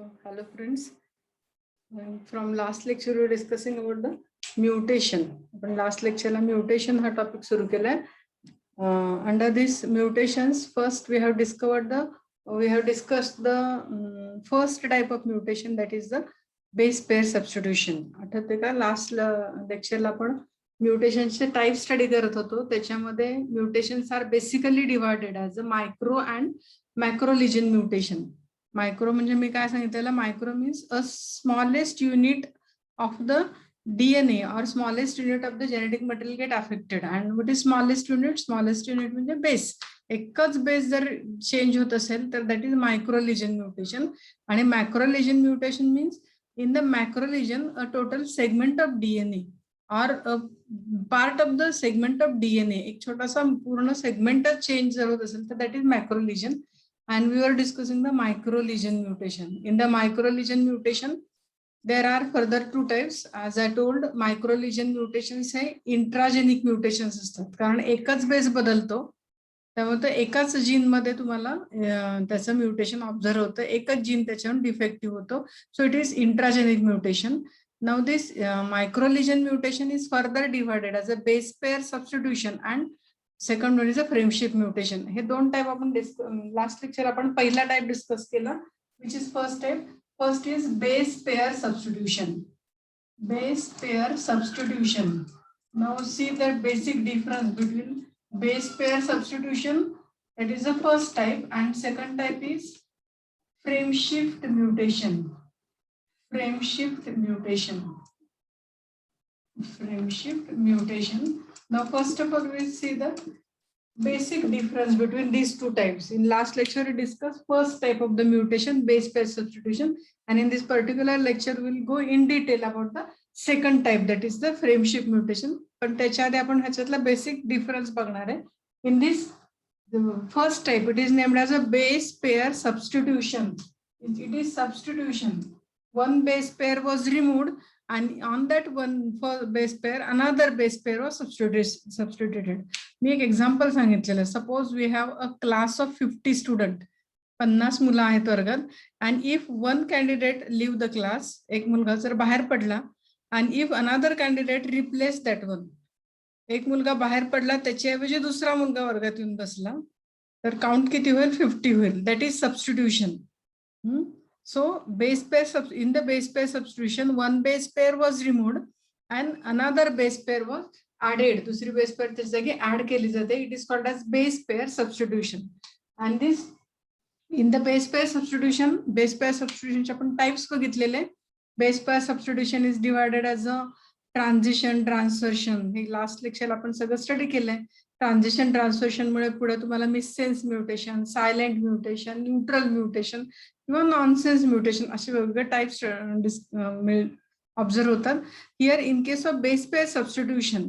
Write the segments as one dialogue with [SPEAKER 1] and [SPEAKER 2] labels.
[SPEAKER 1] So, hello friends. From last lecture, we were discussing about the mutation. But last lecture, mutation ha topic suru kela. Under these mutations, first we have discussed the first type of mutation, that is the base pair substitution. आठवते का last lecture ला आपण mutations चे type study करत होतो. त्याच्यामध्ये mutations are basically divided as a micro and macro lesion mutation. Micro म्हणजे मी काय सांगितलेलं, micro means a smallest unit of the DNA or smallest unit of the genetic material get affected. And what is smallest unit? Smallest unit म्हणजे base. एकच base जर change होत असेल तर that is micro lesion mutation. आणि macro lesion mutation means in the macro lesion a total segment of DNA or a part of the segment of DNA, एक छोटासा पूर्ण segment change जर होत असेल तर that is macro lesion. And we were discussing the micro lesion mutation. In the micro lesion mutation, there are further two types. As I told, micro lesion mutations हे intragenic mutations असतात, कारण एकच base बदलतो त्यामुळे एकाच gene मध्ये तुम्हाला त्याचं म्युटेशन ऑब्झर्व होतं, एकच जीन त्याच्यावर डिफेक्टिव्ह होतो. So it is intragenic mutation. Now this micro lesion mutation is further divided as a base pair substitution and second one is a frameshift mutation. हे दोन टाइप आपण लास्ट लेक्चर आपण पहिला type discuss केला, which is first type. First is base pair substitution. Base pair substitution. Now see the basic difference between base pair substitution, that is the first type, and second type is frameshift mutation. Frameshift mutation. Frameshift mutation. Now first of all we will see the basic difference between these two types. In last lecture we discussed first type of the mutation, base pair substitution, and in this particular lecture we will go in detail about the second type, that is the frameshift mutation. पण त्याच्या आधी आपण ह्याच्यातला basic difference बघणार आहे. In this the first type, it is named as a base pair substitution. It is substitution. One base pair was removed and on that one base pair another base pair was substituted. मी एक example सांगितलेलं. Suppose we have a class of 50 student, 50 मुलं आहेत वर्गात, and if one candidate leave the class, एक मुलगा जर बाहेर पडला, and if another candidate replace that one, एक मुलगा बाहेर पडला त्याच्याऐवजी दुसरा मुलगा वर्गात येऊन बसला, तर काउंट किती होईल? 50 होईल. That is substitution. So base pair in the base pair substitution, one base pair was removed and another base pair was added. दूसरी base pair त्याच्या जागी add केली जाते. It is called as base pair substitution. And this in the base pair substitution चे आपण types बघितलेले. Base pair substitution is divided as a transition, transversion. हे last lecture आपण सगळं स्टडी केलंय. ट्रान्झिशन ट्रान्सवर्शन मुळे पुढे तुम्हाला missense mutation, silent mutation, neutral mutation किंवा नॉनसेन्स म्युटेशन असे वेगवेगळे टाइप्स ऑब्झर्व होतात. Here in case of base pair substitution,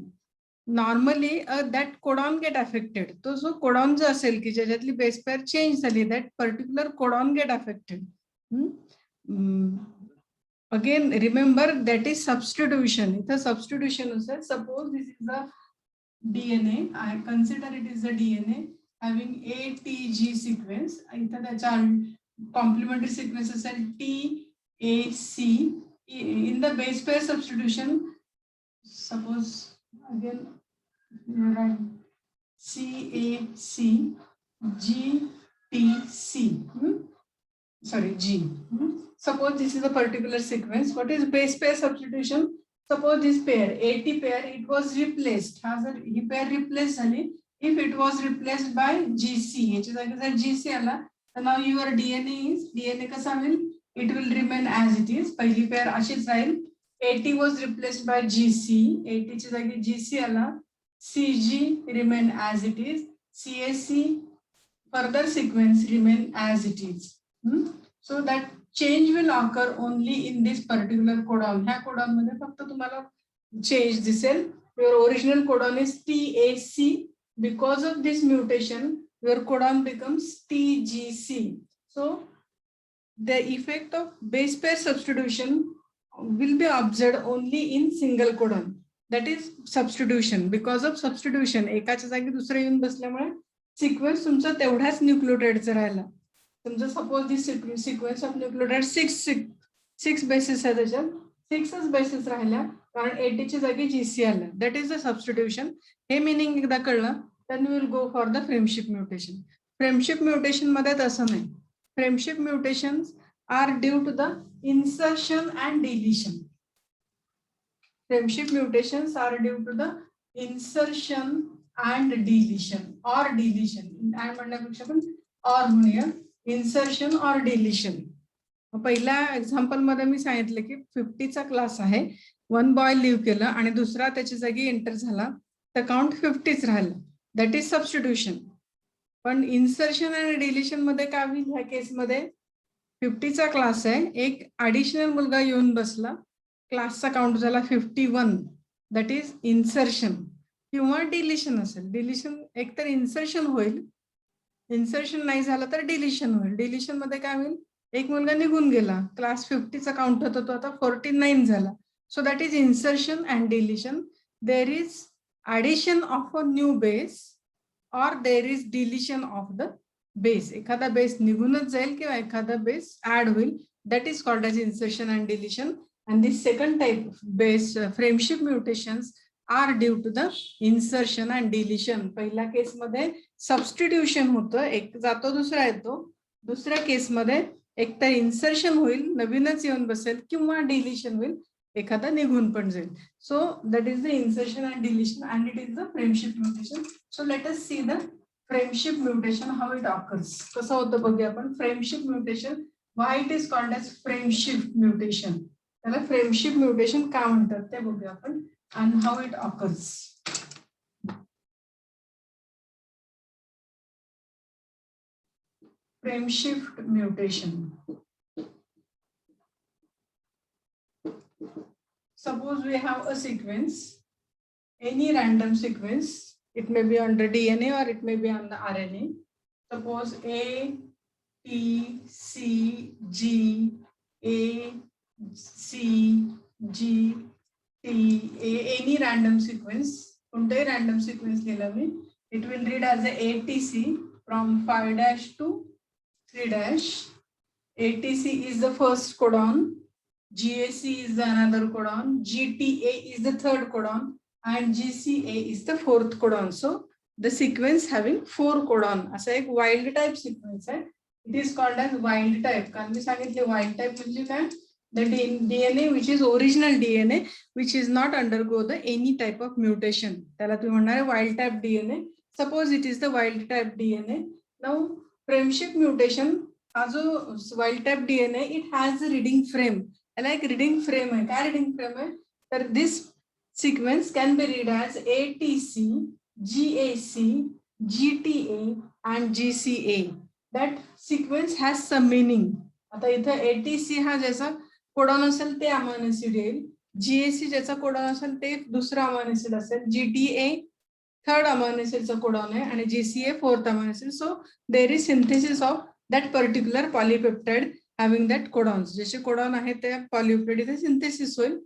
[SPEAKER 1] normally that codon get affected. तो जो कोडॉन जो असेल की ज्याच्यातली बेस पेअर चेंज झाली, that particular codon get affected. Again remember that is substitution. इथं सबस्टिट्यूशन असेल. Suppose this is the DNA. I consider it is a DNA having A, T, G sequence. इथं त्याच्या complementary sequence असेल T, A, C. In the base pair substitution, suppose again write C, A, C, G, T, C. Sorry, G. Suppose this is a particular sequence. What is base pair substitution? Suppose this pair, AT pair, it was replaced. Has a pair replaced झाली. If it was replaced by GC, याच्या जागी जर GC आला, तर now your DNA कसा होईल? It will remain as it is. पहिली pair अशीच राहील. AT was replaced by GC. AT च्या जागी GC आला. CG remain as it is. CAC further sequence remain as it is. So that change will occur only in this particular codon. ह्या codon मध्ये फक्त तुम्हाला change दिसेल. Your original codon is TAC. Because of this mutation, your codon becomes TGC. So the effect of base pair substitution will be observed only in single codon. That is substitution. Because of substitution, एकाच्या जागी दुसरं येऊन बसल्यामुळे sequence तुमचा तेवढाच न्यूक्लियोटाइडचा राहिला. समजा suppose this sequence of nucleotide six basis आहे, त्याच्यात 6च बेसिस राहिल्या कारण 80 च्या जागी GC आलं. That is the substitution. हे मिनिंग एकदा कळलं then we will go for the frameship mutation. Frameship mutation मध्ये तसं नाही. Frameship mutations are due to the insertion and deletion. Frameship mutations are due to the insertion and deletion or deletion. आणि म्हणण्यापेक्षा पण or म्हणूया, insertion or deletion. पहिल्या example मध्ये मी सांगितलं की 50चा क्लास आहे, 1 बॉय लिव्ह केलं आणि दुसरा त्याच्या जागी एंटर झाला तर काउंट 50च राहिलं. That is substitution. पण इन्सर्शन आणि डिलिशन मध्ये काय होईल, ह्या केसमध्ये 50चा क्लास आहे, एक ऍडिशनल मुलगा येऊन बसला, क्लासचा काउंट झाला 51. दॅट इज इन्सर्शन किंवा डिलिशन असेल. डिलिशन एकतर इन्सर्शन होईल, इन्सर्शन नाही झालं तर डिलिशन होईल. डिलिशन मध्ये काय होईल, एक मुलगा निघून गेला, क्लास 50चा काउंट होता तो आता 49 झाला. So that is insertion and deletion. There is addition of a new base or there is deletion of the base. एखादा बेस निघूनच जाईल किंवा एखादा बेस ऍड होईल. That is called as insertion and deletion. And the second type of base frameship mutations are due to the insertion and deletion. पहिल्या केस मध्ये substitution होतं, एक जातो दुसरा येतो. दुसऱ्या केस मध्ये एक तर इन्सर्शन होईल, नवीनच येऊन बसेल, किंवा डिलिशन होईल, एखादा निघून पण जाईल. So that is the insertion and deletion and it is the frameshift mutation. So let us see the frameshift mutation how it occurs. कसं होतं बघूया आपण. Frameshift mutation, why it is called as frameshift mutation, त्याला frameshift mutation का म्हणतात ते बघूया आपण. And how it occurs. Frameshift mutation. Suppose we have a sequence, any random sequence, it may be on the DNA or it may be on the RNA. Suppose A, T, C, G, A, C, G, T, A, any random sequence. कोणताही random sequence लिहिला मी. It will read as a ATC from 5' to 3'. ATC is the first codon. GAC is the another codon, GTA is the third codon, and GCA is the fourth codon. So the sequence having 4 codon. असा एक wild type sequence आहे. It is called as wild type. कारण मी सांगितले wild type म्हणजे काय, the DNA which is original DNA which is not undergo the any type of mutation. त्याला तुम्ही म्हणणार wild type DNA. Suppose it is the wild type DNA. Now frameship mutation, हा जो wild type DNA, it has a reading frame. like reading frame है. क्या reading frame है? तर this sequence can be read as ATC, GAC, GTA and GCA. That sequence has some meaning. आता इथं ATC हा ज्याचा कोडॉन असेल ते अमायनो ऍसिड येईल, GAC ज्याचा कोडॉन असेल ते दुसरा अमायनो ऍसिड असेल, GTA थर्ड अमायनो ऍसिडचा कोडॉन आहे आणि GCA fourth amino acid. So there is synthesis of that particular polypeptide having that codons. जसे कोडॉन आहे त्या पॉलीपेप्टाइड इथे सिंथेसिस होईल,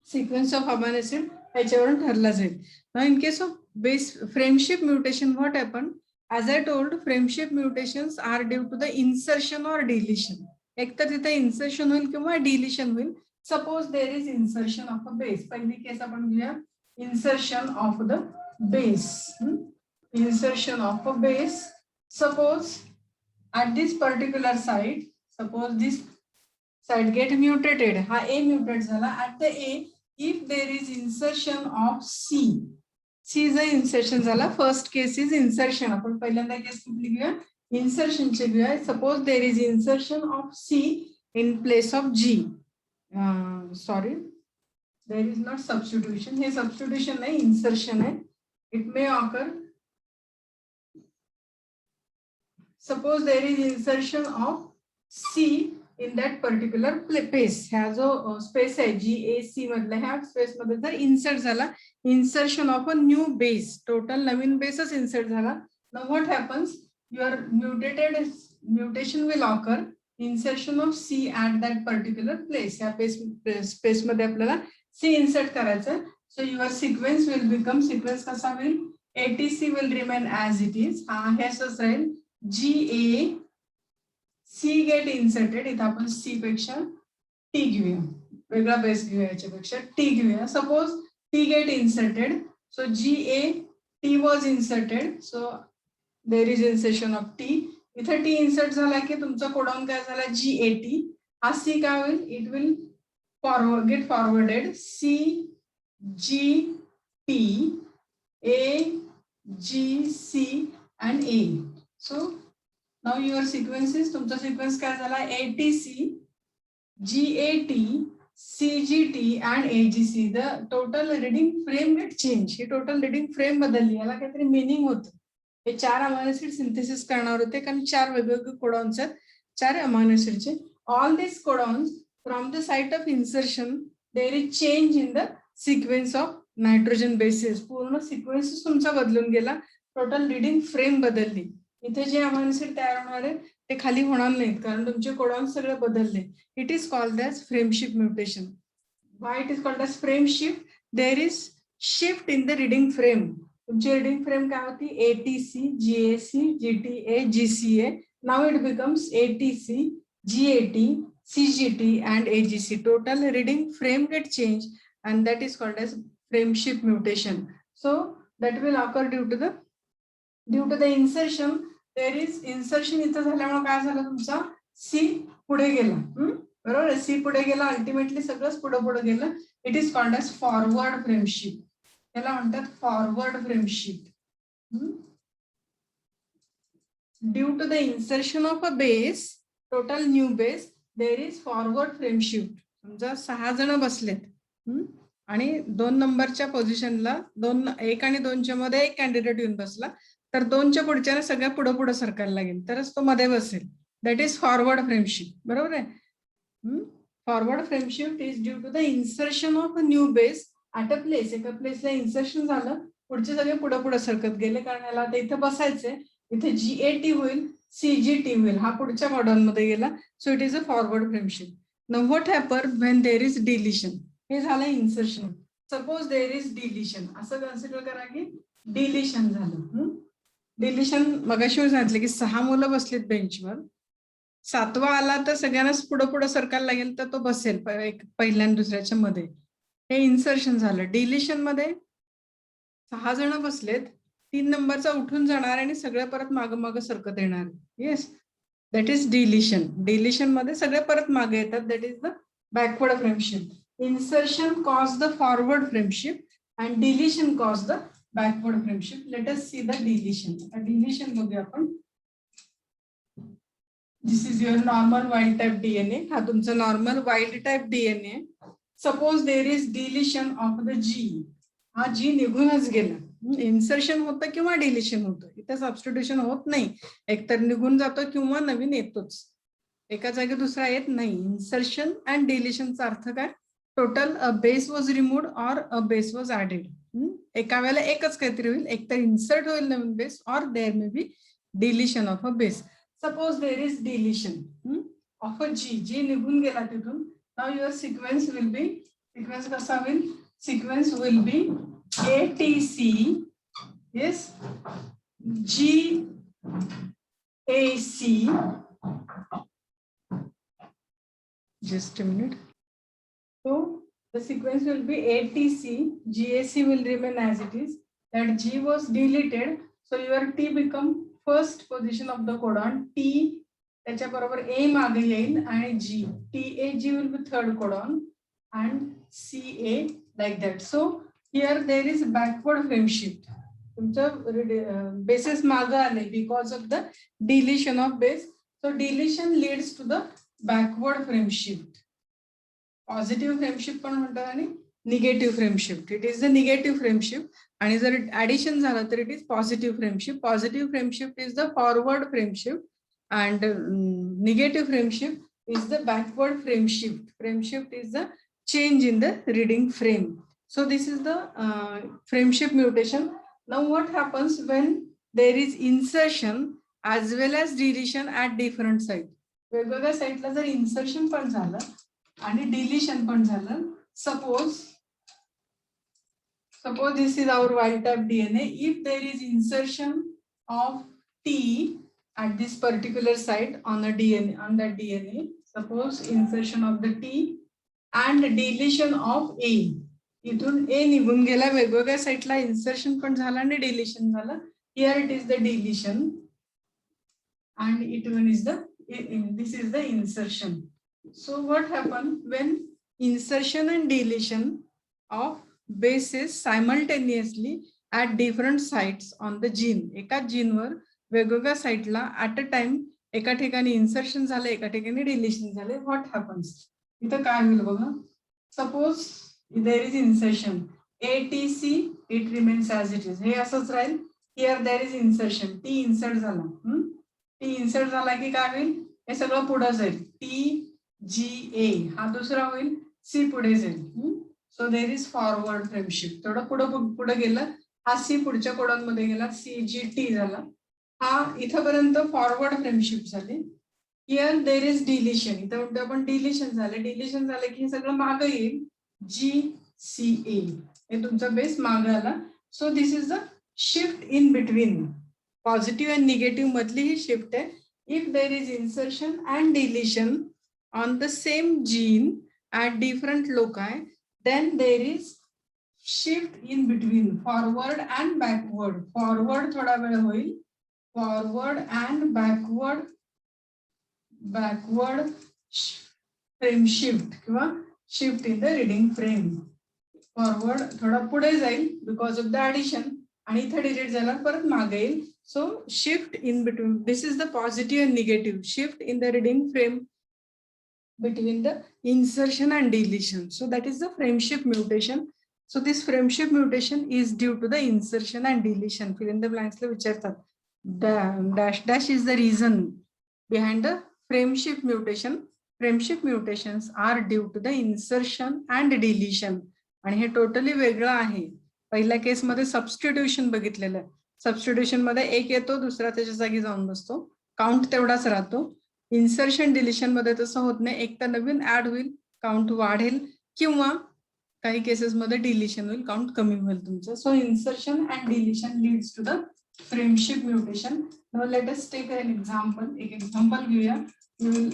[SPEAKER 1] सिक्वेन्स ऑफ अमायनो ऍसिड याच्यावरून ठरला जाईल. Now in case of base frameship mutation, what happened? As I told, frameship mutations are due to the insertion or deletion. एक तर तिथे इन्सर्शन होईल किंवा डिलिशन होईल. Suppose there is insertion of a base. पहिली केस आपण घेऊया, insertion of the base. Insertion of a base. Suppose at this particular site, suppose this site get mutated, हा A mutate झाला. At the A, if there is insertion of C, C चा insertion झाला. First case is insertion. आपण पहिल्यांदा केस कुठली घेऊया, insertion ची घेऊया. Suppose there is insertion of C in place of G. Sorry, there is not substitution. हे substitution नाही, insertion है. It may occur. Suppose there is insertion of C in that particular place. ह्या जो space आहे GAC मधल्या ह्या space मध्ये जर इन्सर्ट झाला, insertion of a new base, total नवीन बेसच इन्सर्ट झाला. Now what happens? Your mutation will occur. Insertion of C at that particular place. ह्या स्पेस मध्ये आपल्याला C इन्सर्ट करायचं. So your sequence will become, sequence कसा होईल, ATC will remain as it is. हा हे असंच राहील. GA, C get inserted. इथं आपण सी पेक्षा टी घेऊया, वेगळा बेस घेऊया, याच्यापेक्षा टी घेऊया. Suppose T get inserted, so GA T was inserted, so there is insertion of T. इथं टी इन्सर्ट झाला की तुमचा कोडॉन काय झाला GAT. हा सी काय होईल, it will forward get forwarded CGT AGC and A. So now your sequences, तुमचा सिक्वेन्स काय झाला ATC GAT CGT and AGC. The total reading frame get change. He total reading frame बदलली, याला काहीतरी meaning होतं. हे 4 अमायनो ऍसिड सिंथेसिस करणार होते, कारण 4 वेगवेगळे कोडॉन्स आहेत, 4 अमायनो ऍसिडचे. All this codons from the site of insertion there is change in the sequence of nitrogen bases. पूर्ण सिक्वेन्स तुमचा बदलून गेला, टोटल रिडिंग फ्रेम बदलली. इथे जे अमायनो ऍसिड तयार होणार आहे ते खाली होणार नाहीत, कारण तुमचे कोडॉन्स सगळे बदलले. It is called as frameshift mutation. Why it is called as frameshift? There is shift in the reading frame. तुमची रिडिंग फ्रेम काय होती ATC GAC GTA GCA. Now it becomes ATC GAT CGT and AGC. Total reading frame get changed, and that is called as frame shift mutation. So that will occur due to the insertion. There is insertion इथं झाल्यामुळे काय झालं, तुमचा C पुढे गेला. बरोबर आहे, C पुढे गेला, अल्टिमेटली सगळंच पुढे पुढे गेलं. It is called as forward frame shift. त्याला म्हणतात forward frame shift. Due to the insertion of a base, total new base, there is forward frame shift. समजा 6 जण बसलेत आणि 2 नंबरच्या पोझिशनला 1 आणि 2च्या मध्ये एक कॅन्डिडेट येऊन बसला, तर 2च्या पुढच्या सगळ्या पुढे पुढे सरकायला लागेल, तरच तो मध्ये बसेल. That is forward frame shift. बरोबर आहे. Forward frame shift is due to the insertion of a new base at a place. एका प्लेसला इन्सर्शन झालं, पुढचे सगळे पुढे पुढे सरकत गेले, कारण याला आता इथे बसायचंय. इथे GAT होईल, CGT होईल, हा पुढच्या कॉडॉन मध्ये गेला. So it is a forward frame shift. Now what happen when there is deletion? हे झालं insertion. Suppose there is deletion, असं कन्सिडर करा की डिलिशन झालं. डिलिशन मगाशी सांगितलं की 6 मुलं बसलीत बेंचवर, 7वा आला तर सगळ्यांनाच पुढे पुढे सरकायला लागेल, तर तो बसेल पहिल्या आणि दुसऱ्याच्या मध्ये. हे इन्सर्शन झालं. डिलिशन मध्ये 6 जण बसलेत, 3 नंबरचा उठून जाणार आणि सगळे परत माग सरकत येणार. Yes, that is deletion. Deletion मध्ये सगळे परत मागे येतात, that is the backward frame shift. Insertion cause the forward frame shift and deletion cause the backward frame shift. Let us see the deletion. Deletion बघूया आपण. This is your normal wild type DNA. हा तुमचा normal wild type DNA. Suppose there is deletion of the G. हा G निघूनच गेला. Insertion होतं किंवा deletion होतं, इथे सबस्टिट्यूशन होत नाही. एकतर निघून जातो किंवा नवीन येतोच, एका जागी दुसरा येत नाही. इन्सर्शन अँड डिलिशनचा अर्थ काय? Total a base was removed or a base was added. एका वेळेला एकच काहीतरी होईल, एकतर इन्सर्ट होईल नवीन base or there may be deletion of a base. Suppose there is deletion of a G निघून गेला तिथून. Now your sequence will be, sequence कसा होईल? Sequence will be ATC, yes, GAC, just a minute. So the sequence will be ATC, GAC will remain as it is. That G was deleted, so your T become first position of the codon. T त्याच्या बरोबर A मागे येईल आणि G, TAG will be third codon and CA like that. So here there is backward frame shift. तुमचं bases मागे आले because of the deletion of base. So deletion leads to the backward frame shift. Positive frame shift पण म्हणतात आणि negative frame shift. It is the negative frame shift. आणि जर addition झालं तर it is positive frame shift. Positive frame shift is the forward frame shift and negative frame shift is the backward frame shift. Frame shift is the change in the reading frame. So this is the frame shift mutation. Now what happens when there is insertion as well as deletion at different sites? वेगवेगळ्या साइटला जर insertion पण झालं आणि deletion पण झालं, suppose this is our wild type DNA. If there is insertion of T at this particular site on a DNA, on that DNA. Suppose insertion of the T and deletion of A. इथून A निघून गेला, वेगवेगळ्या साइटला insertion पण झालं आणि deletion झालं. Here it is the deletion and it one is the this is the insertion. So what happened when insertion and deletion of bases simultaneously at different sites on the gene? एका gene वर वेगवेगळ्या साइटला at a time एका ठिकाणी insertion झालं, एका ठिकाणी deletion झाले. What happens? इथं काय होईल बघा. Suppose there is insertion ATC, it remains as it is. हे असंच राहील. Here there is insertion, T insert झाला. T insert झाला की काय होईल, हे सगळं पुढे जाईल. TGA हा दुसरा होईल, C पुढे जाईल. So there is forward frame shift. थोडं पुढे गेलं, हा C पुढच्या कोडॉन मध्ये गेला, CGT झाला. हा इथपर्यंत फॉरवर्ड फ्रेम शिफ्ट झाली. हियर देयर इज डिलिशन, इथं म्हणतो आपण डिलिशन झालं. डिलिशन झालं की हे सगळं मागे येईल, GCA. हे तुमचा बेस मागे आला. So this is the shift in between. Positive आणि निगेटिव्ह मधली ही शिफ्ट आहे. If there is insertion and deletion on the same gene at different loci, then there is shift in between, forward and backward. Forward थोडा वेळ होईल, forward and backward frame shift किंवा shift in the reading frame. Forward थोडा पुढे जाईल because of the addition आणि इथे delete झाला परत मागे येईल. So shift in between, this is the positive and negative shift in the reading frame between the insertion and deletion. So that is the frame shift mutation. So this frame shift mutation is due to the insertion and deletion. Fill in the blanks la vichartat. Dash is the reason behind the frame shift mutation. Frame shift mutations are due to the insertion and deletion. आणि हे totally वेगळं आहे. पहिल्या केस मध्ये substitution बघितलेलं. Substitution मध्ये एक येतो, दुसरा त्याच्या जागी जाऊन बसतो, काउंट तेवढाच राहतो. इन्सर्शन डिलिशन मध्ये तसं होत नाही, एक तर नवीन ऍड होईल, काउंट वाढेल, किंवा काही केसेस मध्ये डिलिशन होईल, काउंट कमी होईल तुमचं. So insertion and deletion leads to the frame shift mutation. Now let us take an example. एक एक्झाम्पल घेऊया. You will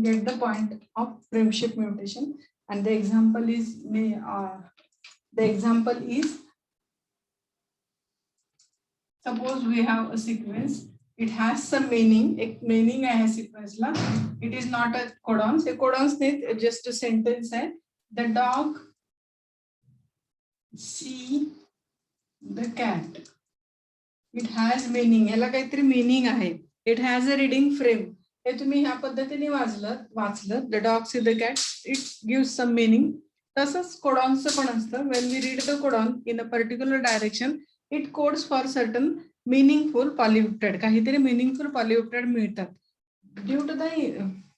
[SPEAKER 1] get the point of frame shift mutation and the example is suppose we have a sequence, it has some meaning, एक meaning आहे sequence ला. It is not a codons. एक codons नाही, just a sentence आहे. The dog see the cat. It has meaning. याला काहीतरी meaning आहे. It has a reading frame. हे तुम्ही ह्या पद्धतीने वाचलं. The dog see the cat. It gives some meaning. तसंच codons पण असतं. When we read the codon in a particular direction, it codes for certain meaningful polypeptide. काहीतरी meaningful polypeptide मिळतात. Due to the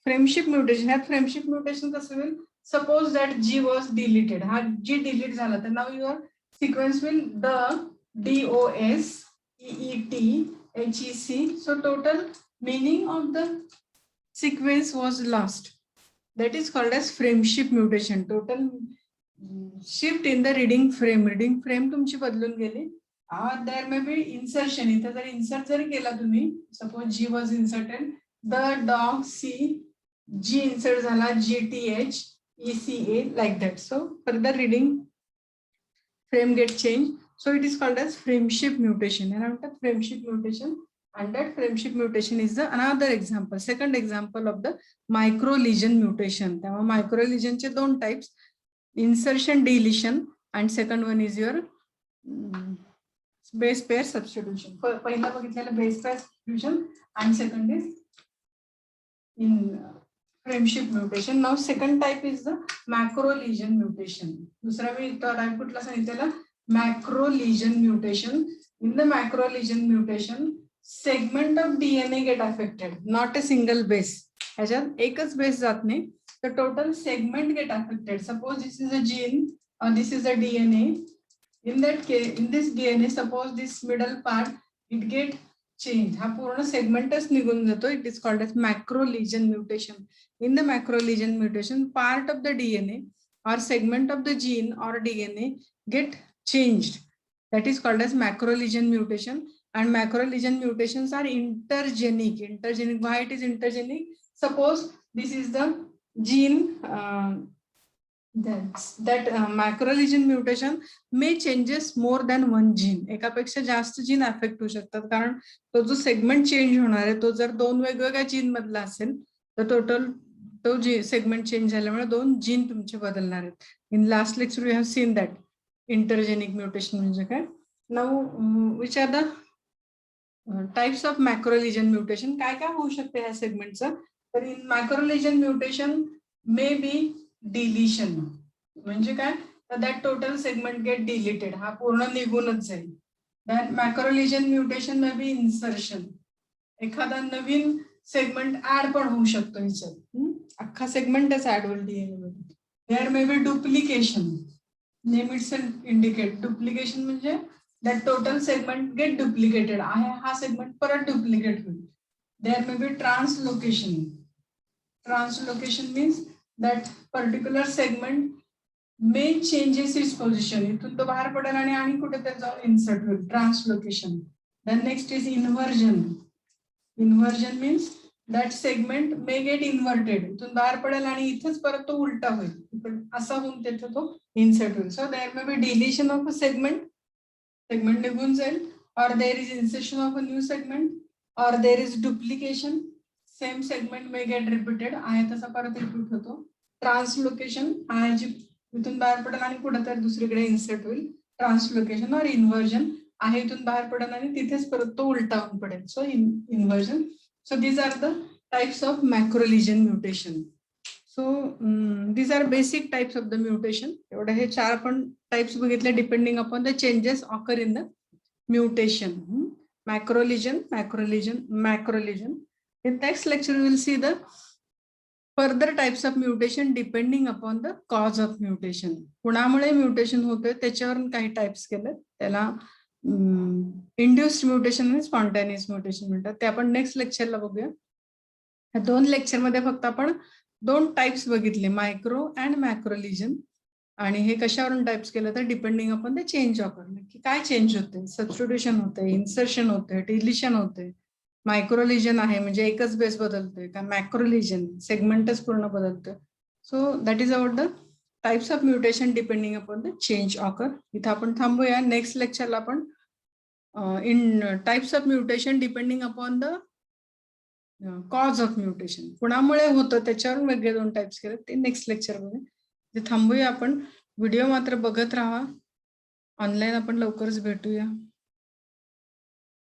[SPEAKER 1] frame shift mutation, ह्यात frame shift mutation कसं होईल? Suppose that G was deleted. हा G delete झाला तर now your sequence will the DOS EET HEC. So total meaning of the sequence was lost. That is called as frame shift mutation. Total shift in the reading frame. Reading frame तुमची बदलून गेली. There may be insertion. इथे जर insert जरी केला तुम्ही, suppose G was inserted, the dog see G insert झाला, GTH ECA like that. So further reading frame get changed. So it is called as frame shift mutation. And after frame shift mutation, and that frame shift mutation is the another example, second example of the micro lesion mutation. तेव्हा micro lesion चे दोन types, insertion deletion, and second one is your base pair substitution. पहिला बघितलेला base pair substitution and second is in frame shift mutation. Now second type is the macro lesion mutation. दुसरा मी type कुठला सांगितलेला, macro lesion mutation. In the macro lesion mutation, segment of DNA get affected, not a single base. ह्याच्यात एकच base जात नाही, the total segment get affected. Suppose this is a gene or this is a DNA. In that case, in this DNA, suppose this middle part it get changed. हा पूर्ण segmentच निघून जातो. It is called as macro lesion mutation. In the macro lesion mutation, part of the DNA or segment of the gene or DNA get changed. That is called as macro lesion mutation. and macro-lesion mutations are intergenic. Intergenic, why it is intergenic? Suppose this is the gene that macro-lesion mutation may changes more than one gene. एकापेक्षा जास्त gene affect होऊ शकतात, कारण तो जो segment change होणार आहे तो जर दोन वेगवेगळ्या जीन मधला असेल तर टोटल तो जी सेगमेंट चेंज झाल्यामुळे दोन जीन तुमचे बदलणार आहेत. In last lecture we have seen that intergenic mutation म्हणजे काय. Now which are the types of macrolesion mutation. काय काय होऊ शकते ह्या सेगमेंटचं. तर in macrolesion mutation may be deletion. म्हणजे काय, that total segment get deleted, हा पूर्ण निघूनच जाईल. That macrolesion mutation may be insertion, एखादा नवीन सेगमेंट ऍड पण होऊ शकतो ह्याच्यात, अख्खा सेगमेंटच ऍड होईल डीएनए मध्ये. There may B duplication, name itself indicate. Duplication म्हणजे that total segment get duplicated, आहे हा सेगमेंट परत डुप्लिकेट होईल. There may be translocation. Translocation means that particular segment may changes its position, इथून तो बाहेर पडेल आणि कुठेतरी जाऊन इन्सर्ट होईल. Translocation. Then next is inversion. Inversion means that segment may get inverted, इथून बाहेर पडेल आणि इथेच परत तो उलटा होईल, असा होऊन तिथे तो इन्सर्ट होईल. So there may be deletion of a segment, segment निघून जाईल, और there is insertion of a new segment, और there is duplication, same segment may get repeated, आहे तसा परत रिपीट होतो. ट्रान्सलोकेशन, आहे जी इथून बाहेर पडेल आणि कुठेतरी दुसरीकडे इन्सर्ट होईल. ट्रान्सलोकेशन और इन्व्हर्जन, आहे इथून बाहेर पडेल आणि तिथेच परत तो उलटा होऊन पडेल. So inversion. So these are the types of macrolesion mutation. So these are basic types of the mutation. एवढे हे चार पण types बघितले depending upon the changes occur in the mutation. Macrolesion, macrolesion, macrolesion. In next lecture we will see the further types of mutation depending upon the cause of mutation. कुणामुळे mutation होते त्याच्यावर काही types केले, त्याला induced mutation आणि spontaneous mutation म्हणतात. ते आपण नेक्स्ट लेक्चरला बघूया. ह्या दोन लेक्चर मध्ये फक्त आपण दोन टाइप्स बघितले, मायक्रो अँड मॅक्रोलिजन. आणि हे कशावरून टाइप्स केलं तर depending upon the change occur, की काय चेंज होते, सबस्टिट्यूशन होते, इन्सर्शन होते, डिलिशन होते. मायक्रोलिजन आहे म्हणजे एकच बेस बदलतोय का, मॅक्रोलिजन सेगमेंटच पूर्ण बदलतोय. So that is about the types of mutation depending upon the change occur. इथं आपण थांबूया. नेक्स्ट लेक्चरला आपण in types of mutation depending upon the cause of mutation, कुणामुळे होतं त्याच्यावर वेगळे दोन टाइप्स केले, ते नेक्स्ट लेक्चर मध्ये. ते थांबूया आपण. व्हिडिओ मात्र बघत राहा. ऑनलाईन आपण लवकरच भेटूया.